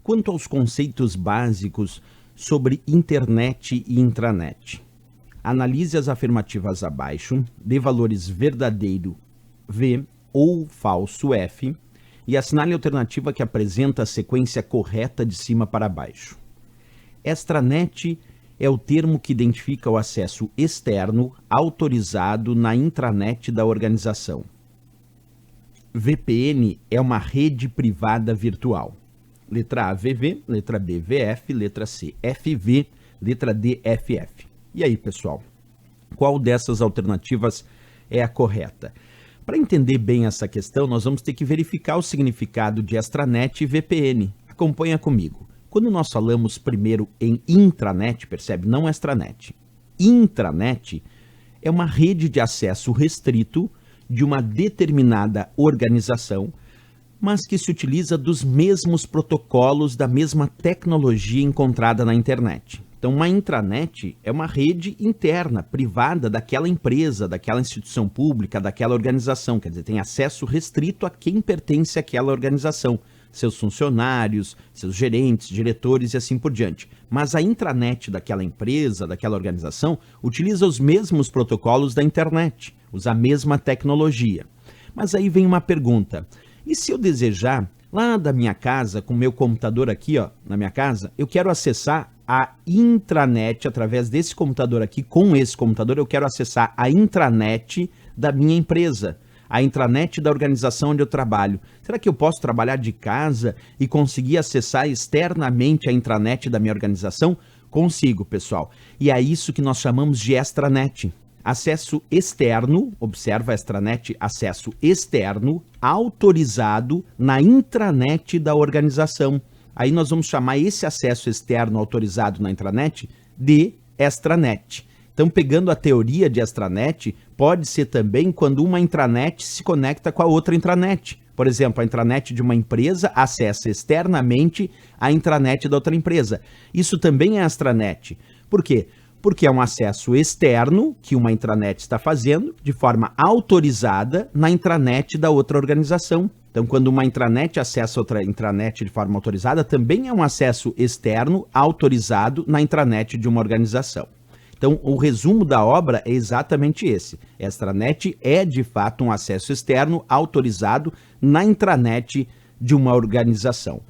quanto aos conceitos básicos sobre internet e intranet. Analise as afirmativas abaixo, dê valores verdadeiro V ou falso F e assinale a alternativa que apresenta a sequência correta de cima para baixo. Extranet é o termo que identifica o acesso externo autorizado na intranet da organização. VPN é uma rede privada virtual. Letra A, VV, letra B, VF, letra C, FV, letra D, FF. E aí, pessoal, qual dessas alternativas é a correta? Para entender bem essa questão, nós vamos ter que verificar o significado de extranet e VPN. Acompanha comigo. Quando nós falamos primeiro em intranet, percebe? Não extranet. Intranet é uma rede de acesso restrito de uma determinada organização, mas que se utiliza dos mesmos protocolos, da mesma tecnologia encontrada na internet. Então, uma intranet é uma rede interna, privada daquela empresa, daquela instituição pública, daquela organização. Quer dizer, tem acesso restrito a quem pertence àquela organização, seus funcionários, seus gerentes, diretores e assim por diante. Mas a intranet daquela empresa, daquela organização, utiliza os mesmos protocolos da internet, usa a mesma tecnologia. Mas aí vem uma pergunta. E se eu desejar, lá da minha casa, com o meu computador aqui, ó, na minha casa, eu quero acessar a intranet, através desse computador aqui, com esse computador, eu quero acessar a intranet da minha empresa, a intranet da organização onde eu trabalho. Será que eu posso trabalhar de casa e conseguir acessar externamente a intranet da minha organização? Consigo, pessoal. E é isso que nós chamamos de extranet. Acesso externo, observa a extranet, acesso externo, autorizado na intranet da organização. Aí nós vamos chamar esse acesso externo autorizado na intranet de extranet. Então, pegando a teoria de extranet, pode ser também quando uma intranet se conecta com a outra intranet. Por exemplo, a intranet de uma empresa acessa externamente a intranet da outra empresa. Isso também é extranet. Por quê? Porque é um acesso externo que uma intranet está fazendo de forma autorizada na intranet da outra organização. Então, quando uma intranet acessa outra intranet de forma autorizada, também é um acesso externo autorizado na intranet de uma organização. Então, o resumo da obra é exatamente esse. Extranet é, de fato, um acesso externo autorizado na intranet de uma organização.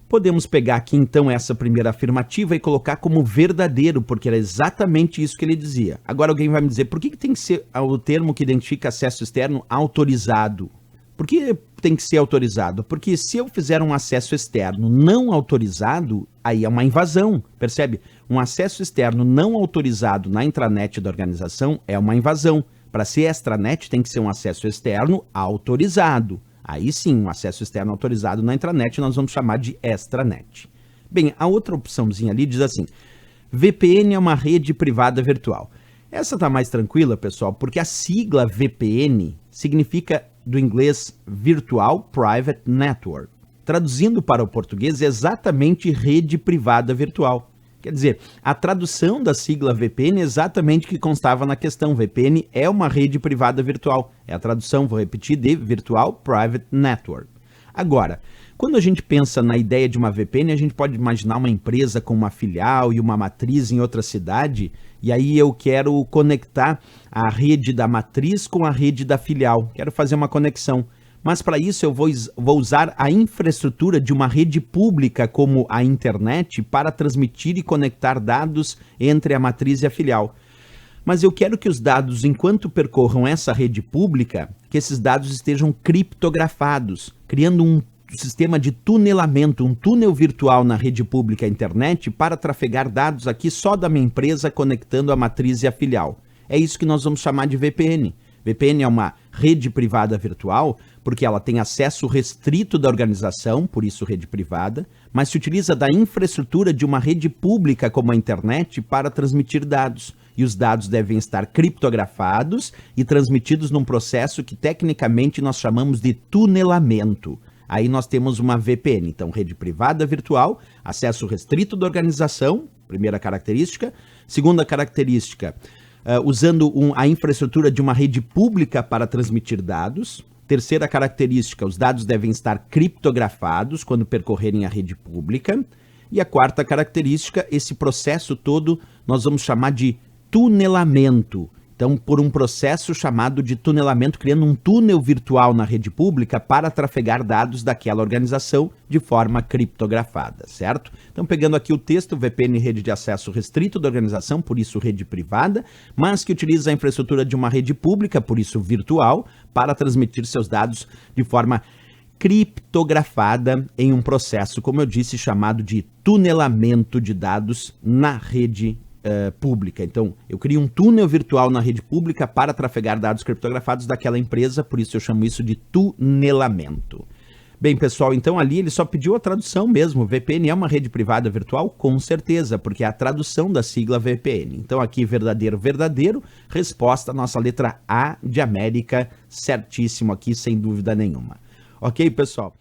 Podemos pegar aqui, então, essa primeira afirmativa e colocar como verdadeiro, porque era exatamente isso que ele dizia. Agora alguém vai me dizer, por que tem que ser o termo que identifica acesso externo autorizado? Por que tem que ser autorizado? Porque se eu fizer um acesso externo não autorizado, aí é uma invasão, percebe? Um acesso externo não autorizado na intranet da organização é uma invasão. Para ser extranet tem que ser um acesso externo autorizado. Aí sim, um acesso externo autorizado na intranet nós vamos chamar de extranet. Bem, a outra opçãozinha ali diz assim, VPN é uma rede privada virtual. Essa tá mais tranquila, pessoal, porque a sigla VPN significa do inglês Virtual Private Network. Traduzindo para o português, é exatamente rede privada virtual. Quer dizer, a tradução da sigla VPN é exatamente o que constava na questão. VPN é uma rede privada virtual. É a tradução, vou repetir, de Virtual Private Network. Agora, quando a gente pensa na ideia de uma VPN, a gente pode imaginar uma empresa com uma filial e uma matriz em outra cidade, e aí eu quero conectar a rede da matriz com a rede da filial. Quero fazer uma conexão. Mas para isso eu vou usar a infraestrutura de uma rede pública como a internet para transmitir e conectar dados entre a matriz e a filial. Mas eu quero que os dados, enquanto percorram essa rede pública, que esses dados estejam criptografados, criando um sistema de tunelamento, um túnel virtual na rede pública internet para trafegar dados aqui só da minha empresa conectando a matriz e a filial. É isso que nós vamos chamar de VPN. VPN é uma rede privada virtual porque ela tem acesso restrito da organização, por isso rede privada, mas se utiliza da infraestrutura de uma rede pública como a internet para transmitir dados. E os dados devem estar criptografados e transmitidos num processo que tecnicamente nós chamamos de tunelamento. Aí nós temos uma VPN, então rede privada virtual, acesso restrito da organização, primeira característica. Segunda característica, usando a infraestrutura de uma rede pública para transmitir dados. Terceira característica, os dados devem estar criptografados quando percorrerem a rede pública. E a quarta característica, esse processo todo nós vamos chamar de tunelamento. Então, por um processo chamado de tunelamento, criando um túnel virtual na rede pública para trafegar dados daquela organização de forma criptografada, certo? Então, pegando aqui o texto, VPN, rede de acesso restrito da organização, por isso rede privada, mas que utiliza a infraestrutura de uma rede pública, por isso virtual, para transmitir seus dados de forma criptografada em um processo, como eu disse, chamado de tunelamento de dados na rede pública. Então, eu crio um túnel virtual na rede pública para trafegar dados criptografados daquela empresa, por isso eu chamo isso de tunelamento. Bem, pessoal, então ali ele só pediu a tradução mesmo. VPN é uma rede privada virtual? Com certeza, porque é a tradução da sigla VPN. Então aqui, verdadeiro, verdadeiro. Resposta, nossa letra A de América, certíssimo aqui, sem dúvida nenhuma. Ok, pessoal?